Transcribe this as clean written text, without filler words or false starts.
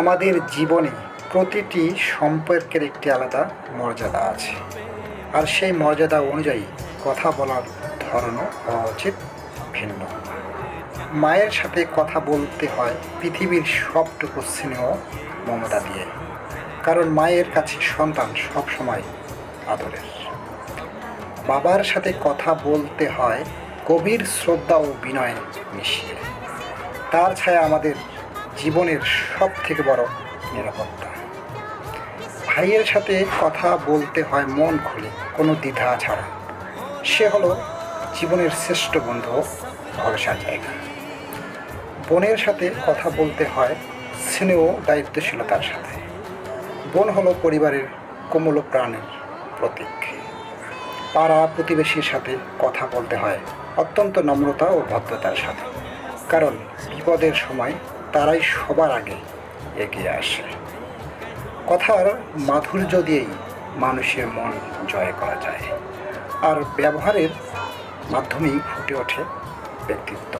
আমাদের জীবনে প্রতিটি সম্পর্কের একটি আলাদা মর্যাদা আছে, আর সেই মর্যাদা অনুযায়ী কথা বলার ধরনও হওয়া উচিত ভিন্ন। মায়ের সাথে কথা বলতে হয় পৃথিবীর সবটুকু স্নেহ মমতা দিয়ে, কারণ মায়ের কাছে সন্তান সবসময় আদরের। বাবার সাথে কথা বলতে হয় গভীর শ্রদ্ধা ও বিনয় মিশিয়ে। তার ছায়া আমাদের জীবনের সব থেকে বড় নিরাপত্তা। ভাইয়ের সাথে কথা বলতে হয় মন খুলে, কোনো দ্বিধা ছাড়া। সে হলো জীবনের শ্রেষ্ঠ বন্ধু ও ভরসার জায়গা। বোনের সাথে কথা বলতে হয় স্নেহ দায়িত্বশীলতার সাথে। বোন হলো পরিবারের কোমল প্রাণের প্রতীক। পাড়া প্রতিবেশীর সাথে কথা বলতে হয় অত্যন্ত নম্রতা ও ভদ্রতার সাথে, কারণ বিপদের সময় তারাই সবার আগে এগিয়ে আসে। কথার মাধুর্য দিয়েই মানুষের মন জয় করা যায়, আর ব্যবহারের মাধ্যমেই ফুটে ওঠে ব্যক্তিত্ব।